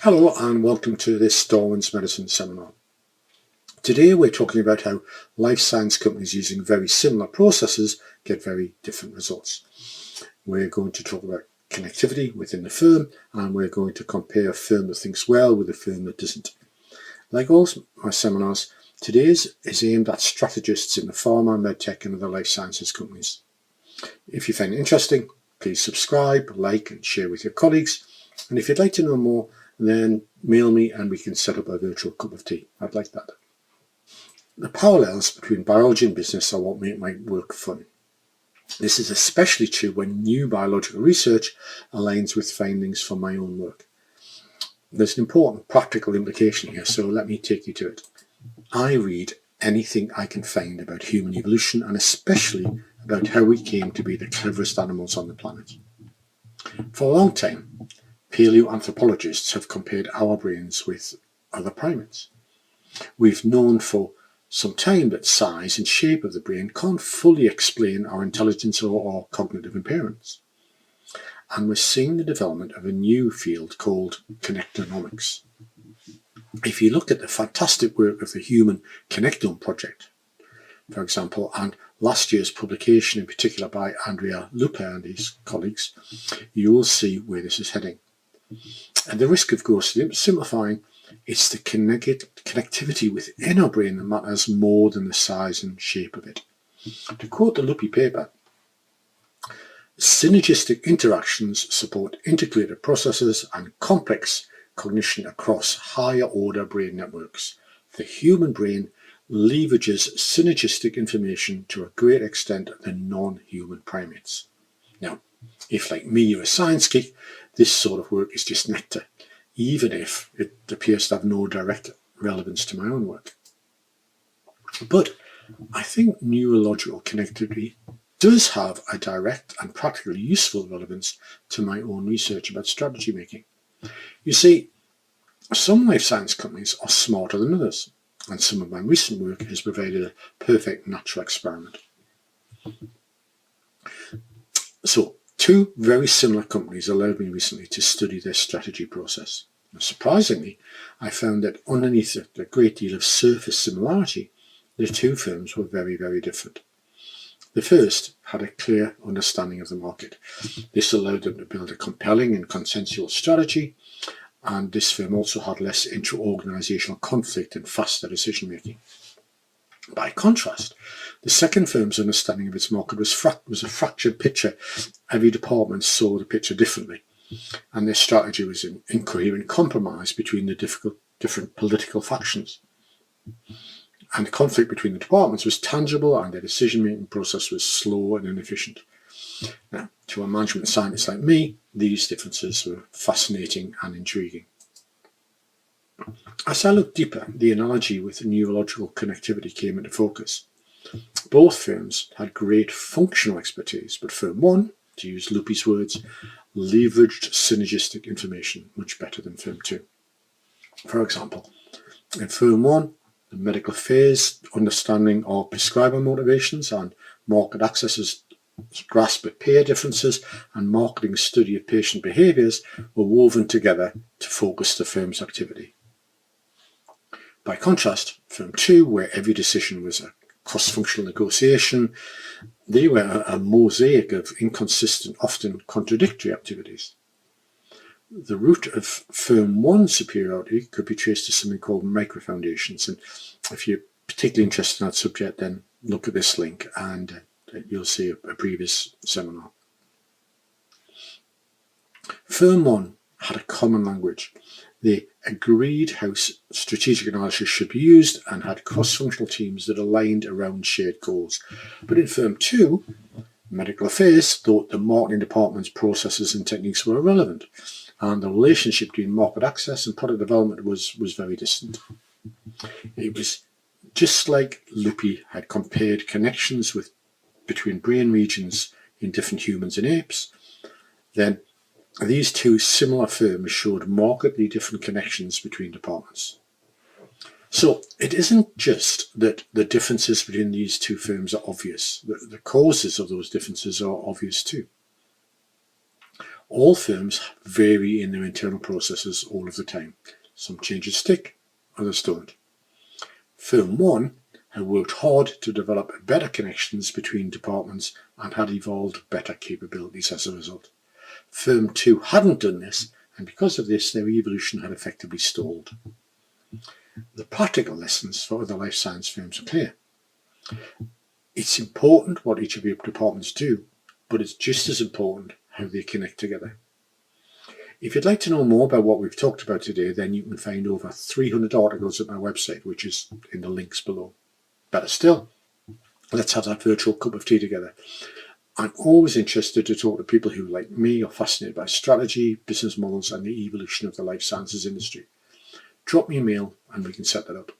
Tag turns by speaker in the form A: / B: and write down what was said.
A: Hello and welcome to this Darwin's Medicine seminar. Today we're talking about how life science companies using very similar processes get very different results. We're going to talk about connectivity within the firm, and we're going to compare a firm that thinks well with a firm that doesn't. Like all my seminars, today's is aimed at strategists in the pharma, medtech and other life sciences companies. If you find it interesting, please subscribe, like and share with your colleagues. And if you'd like to know more, then mail me and we can set up a virtual cup of tea. I'd like that. The parallels between biology and business are what make my work fun. This is especially true when new biological research aligns with findings from my own work. There's an important practical implication here, so let me take you to it. I read anything I can find about human evolution, and especially about how we came to be the cleverest animals on the planet. For a long time, paleoanthropologists have compared our brains with other primates. We've known for some time that size and shape of the brain can't fully explain our intelligence or cognitive impairments. And we're seeing the development of a new field called Connectomics. If you look at the fantastic work of the Human Connectome Project, for example, and last year's publication in particular by Andrea Lupe and his colleagues, you will see where this is heading. At the risk of grossly simplifying, it's the connectivity within our brain that matters more than the size and shape of it. To quote the Lupe paper, synergistic interactions support integrated processes and complex cognition across higher order brain networks. The human brain leverages synergistic information to a greater extent than non-human primates. Now, if like me you're a science geek, this sort of work is just nectar, even if it appears to have no direct relevance to my own work. But I think neurological connectivity does have a direct and practically useful relevance to my own research about strategy making. You see, some life science companies are smarter than others, and some of my recent work has provided a perfect natural experiment. So, two very similar companies allowed me recently to study their strategy process. And surprisingly, I found that underneath a great deal of surface similarity, the two firms were very, very different. The first had a clear understanding of the market. This allowed them to build a compelling and consensual strategy, and this firm also had less intra-organisational conflict and faster decision making. By contrast, the second firm's understanding of its market was a fractured picture. Every department saw the picture differently, and their strategy was an incoherent compromise between the different political factions. And the conflict between the departments was tangible, and their decision-making process was slow and inefficient. Now, to a management scientist like me, these differences were fascinating and intriguing. As I looked deeper, the analogy with neurological connectivity came into focus. Both firms had great functional expertise, but firm one, to use Lupe's words, leveraged synergistic information much better than firm two. For example, in firm one, the medical affairs understanding of prescriber motivations and market accesses, grasp of payer differences and marketing study of patient behaviours were woven together to focus the firm's activity. By contrast, firm two, where every decision was a cross-functional negotiation, they were a mosaic of inconsistent, often contradictory activities. The root of firm one's superiority could be traced to something called microfoundations, and if you're particularly interested in that subject, then look at this link and you'll see a previous seminar. Firm one had a common language. They agreed how strategic analysis should be used and had cross-functional teams that aligned around shared goals. But in firm two, medical affairs thought the marketing department's processes and techniques were irrelevant, and the relationship between market access and product development was very distant. It was just like Lupe had compared connections between brain regions in different humans and apes, then these two similar firms showed markedly different connections between departments. So it isn't just that the differences between these two firms are obvious. The causes of those differences are obvious too. All firms vary in their internal processes all of the time. Some changes stick, others don't. Firm 1 had worked hard to develop better connections between departments and had evolved better capabilities as a result. Firm 2 hadn't done this, and because of this, their evolution had effectively stalled. The practical lessons for other life science firms are clear. It's important what each of your departments do, but it's just as important how they connect together. If you'd like to know more about what we've talked about today, then you can find over 300 articles at my website, which is in the links below. Better still, let's have that virtual cup of tea together. I'm always interested to talk to people who, like me, are fascinated by strategy, business models, and the evolution of the life sciences industry. Drop me a mail and we can set that up.